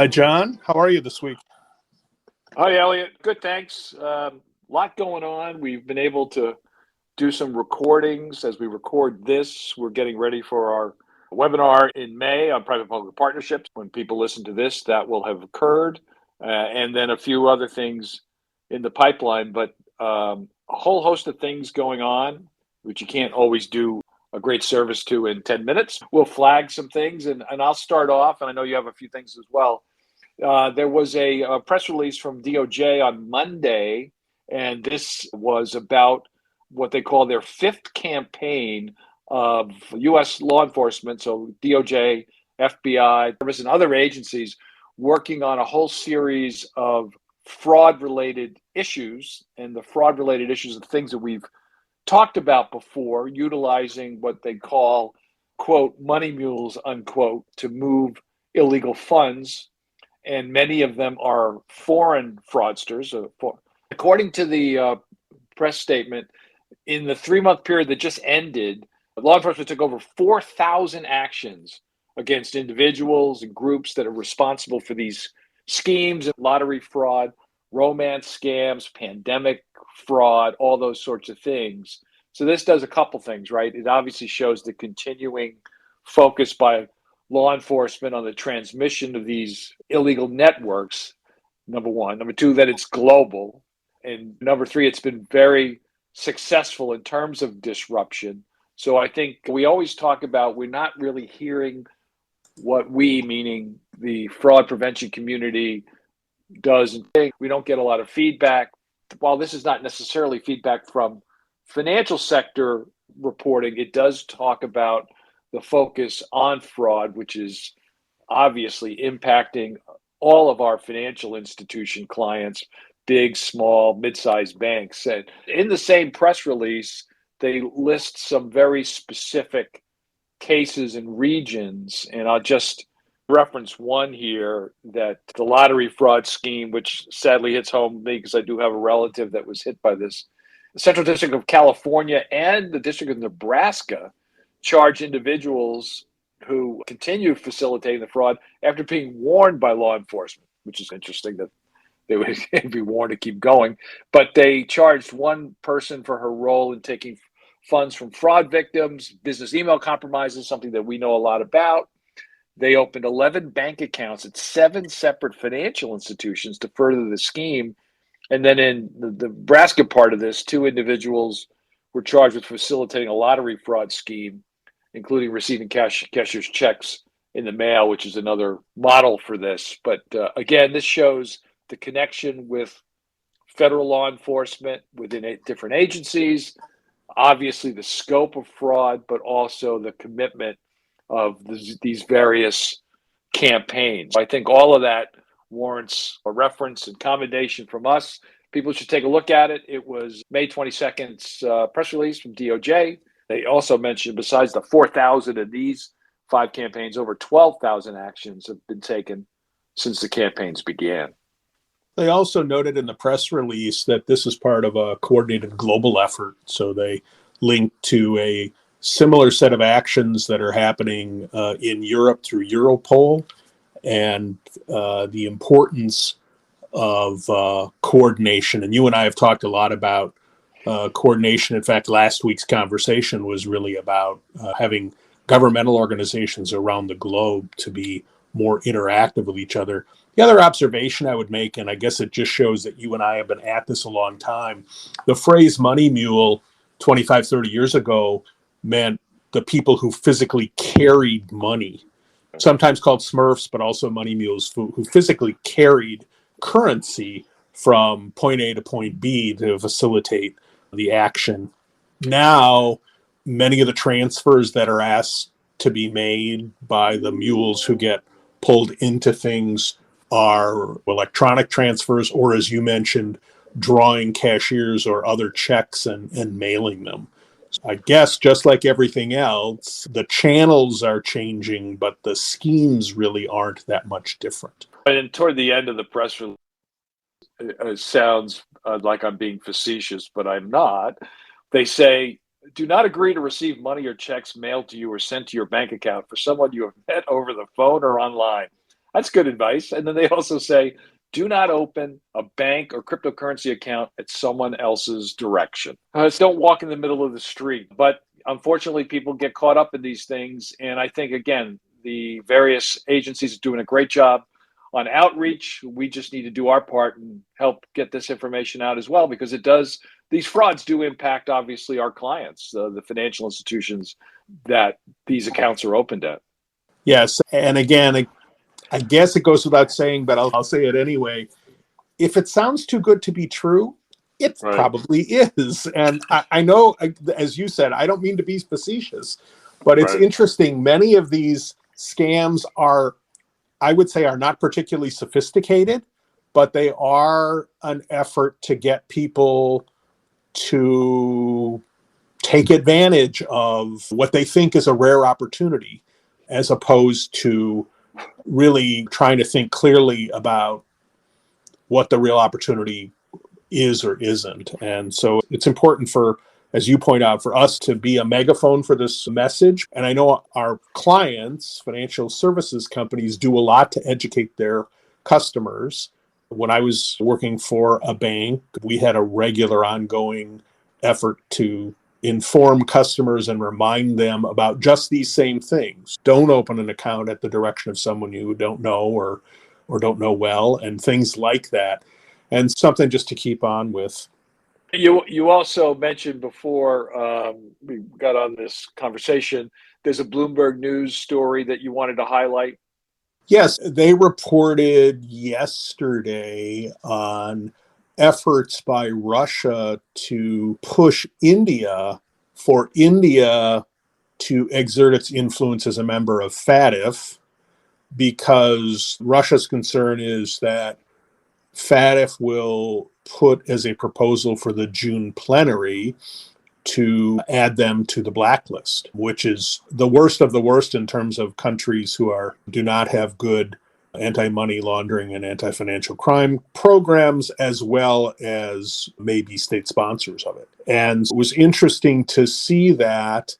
Hi, John. How are you this week? Hi, Elliot. Good, thanks. Lot going on. We've been able to do some recordings as we record this. We're getting ready for our webinar in May on private-public partnerships. When people listen to this, that will have occurred, and then a few other things in the pipeline. But a whole host of things going on, which you can't always do a great service to in 10 minutes. We'll flag some things, and I'll start off, and I know you have a few things as well. There was a press release from DOJ on Monday, and this was about what they call their fifth campaign of U.S. law enforcement, so DOJ, FBI, and other agencies working on a whole series of fraud-related issues. And the fraud-related issues are things that we've talked about before, utilizing what they call, quote, money mules, unquote, to move illegal funds, and many of them are foreign fraudsters. According to the press statement, in the 3-month period that just ended, law enforcement took over 4,000 actions against individuals and groups that are responsible for these schemes, lottery fraud, romance scams, pandemic fraud, all those sorts of things. So this does a couple things, right? It obviously shows the continuing focus by law enforcement on the transmission of these illegal networks, number one. Number two, that it's global. And number three, it's been very successful in terms of disruption. So I think we always talk about we're not really hearing what we, meaning the fraud prevention community, does and think. We don't get a lot of feedback. While this is not necessarily feedback from financial sector reporting, it does talk about the focus on fraud, which is obviously impacting all of our financial institution clients, big, small, mid-sized banks. And in the same press release, they list some very specific cases and regions. And I'll just reference one here, that the lottery fraud scheme, which sadly hits home to me because I do have a relative that was hit by this. The Central District of California and the District of Nebraska charge individuals who continue facilitating the fraud after being warned by law enforcement, which is interesting that they would be warned to keep going. But they charged one person for her role in taking funds from fraud victims, business email compromises, something that we know a lot about. They opened 11 bank accounts at 7 separate financial institutions to further the scheme. And then in the Nebraska part of this, 2 individuals were charged with facilitating a lottery fraud scheme, including receiving cashier's checks in the mail, which is another model for this. But again, this shows the connection with federal law enforcement within different agencies, obviously the scope of fraud, but also the commitment of these various campaigns. I think all of that warrants a reference and commendation from us. People should take a look at it. It was May 22nd's press release from DOJ. They also mentioned, besides the 4,000 of these 5 campaigns, over 12,000 actions have been taken since the campaigns began. They also noted in the press release that this is part of a coordinated global effort. So they linked to a similar set of actions that are happening in Europe through Europol, and the importance of coordination. And you and I have talked a lot about coordination. In fact, last week's conversation was really about having governmental organizations around the globe to be more interactive with each other. The other observation I would make, and I guess it just shows that you and I have been at this a long time, the phrase money mule 25, 30 years ago meant the people who physically carried money, sometimes called Smurfs, but also money mules, who physically carried currency from point A to point B to facilitate the action. Now, many of the transfers that are asked to be made by the mules who get pulled into things are electronic transfers, or as you mentioned, drawing cashiers or other checks and mailing them. I guess just like everything else, the channels are changing, but the schemes really aren't that much different. And toward the end of the press release, it sounds like I'm being facetious, but I'm not. They say, do not agree to receive money or checks mailed to you or sent to your bank account for someone you have met over the phone or online. That's good advice. And then they also say, do not open a bank or cryptocurrency account at someone else's direction. Don't walk in the middle of the street. But unfortunately, people get caught up in these things. And I think, again, the various agencies are doing a great job on outreach. We just need to do our part and help get this information out as well, because these frauds do impact, obviously, our clients, the financial institutions that these accounts are opened at. Yes. And again, I guess it goes without saying, but I'll say it anyway. If it sounds too good to be true, it probably is. And I know, as you said, I don't mean to be facetious, but it's interesting. Many of these scams I would say, are not particularly sophisticated, but they are an effort to get people to take advantage of what they think is a rare opportunity, as opposed to really trying to think clearly about what the real opportunity is or isn't. And so it's important for, as you point out, for us to be a megaphone for this message. And I know our clients, financial services companies, do a lot to educate their customers. When I was working for a bank, we had a regular ongoing effort to inform customers and remind them about just these same things. Don't open an account at the direction of someone you don't know or don't know well, and things like that. And something just to keep on with. You also mentioned before we got on this conversation, there's a Bloomberg News story that you wanted to highlight. Yes, they reported yesterday on efforts by Russia to push India, for India to exert its influence as a member of FATF, because Russia's concern is that FATF will put as a proposal for the June plenary to add them to the blacklist, which is the worst of the worst in terms of countries who do not have good anti-money laundering and anti-financial crime programs, as well as maybe state sponsors of it. And it was interesting to see that,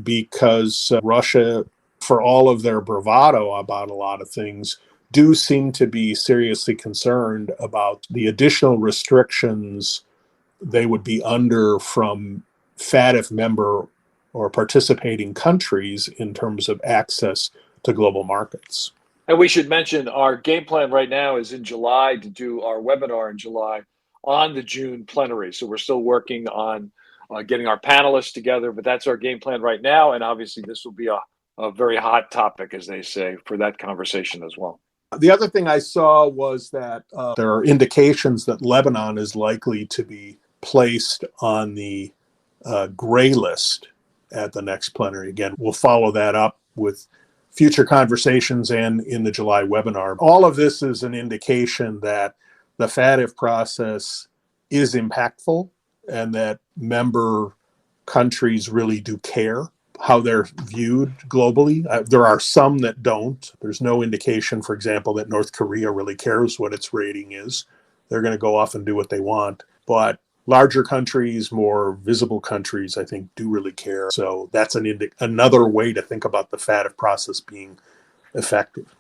because Russia, for all of their bravado about a lot of things, do seem to be seriously concerned about the additional restrictions they would be under from FATF member or participating countries in terms of access to global markets. And we should mention our game plan right now is in July to do our webinar in July on the June plenary. So we're still working on getting our panelists together, but that's our game plan right now. And obviously this will be a very hot topic, as they say, for that conversation as well. The other thing I saw was that there are indications that Lebanon is likely to be placed on the gray list at the next plenary. Again, we'll follow that up with future conversations and in the July webinar. All of this is an indication that the FATF process is impactful and that member countries really do care how they're viewed globally. There are some that don't. There's no indication, for example, that North Korea really cares what its rating is. They're going to go off and do what they want. But larger countries, more visible countries, I think, do really care. So that's another way to think about the FATF process being effective.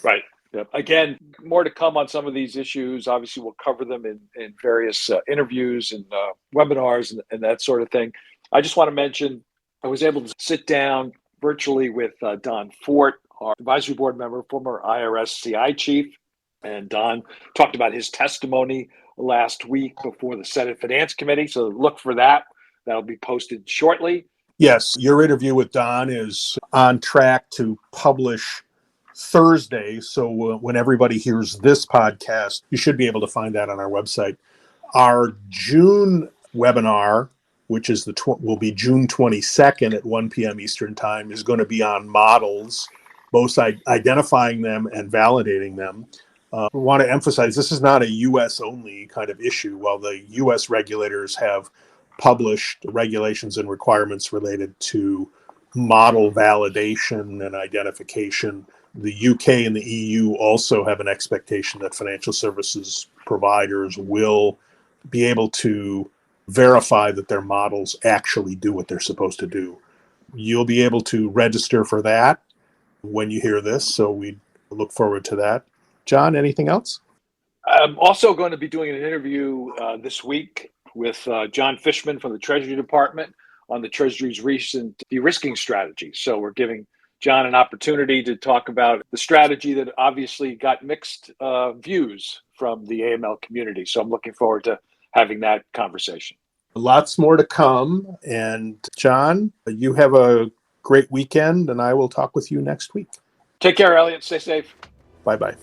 Right. Yep. Again, more to come on some of these issues. Obviously, we'll cover them in various interviews and webinars and that sort of thing. I just want to mention, I was able to sit down virtually with Don Fort, our advisory board member, former IRS CI chief. And Don talked about his testimony last week before the Senate Finance Committee. So look for that. That'll be posted shortly. Yes, your interview with Don is on track to publish Thursday. So when everybody hears this podcast, you should be able to find that on our website. Our June webinar, which is will be June 22nd at 1 p.m. Eastern Time, is going to be on models, both identifying them and validating them. We want to emphasize this is not a U.S. only kind of issue. While the U.S. regulators have published regulations and requirements related to model validation and identification, the UK and the EU also have an expectation that financial services providers will be able to verify that their models actually do what they're supposed to do. You'll be able to register for that when you hear this, so we'd Look forward to that. John, anything else? I'm also going to be doing an interview this week with John Fishman from the Treasury Department on the Treasury's recent de-risking strategy. So we're giving John an opportunity to talk about the strategy that obviously got mixed views from the AML community. So I'm looking forward to having that conversation. Lots more to come. And John, you have a great weekend, and I will talk with you next week. Take care, Elliot. Stay safe. Bye-bye.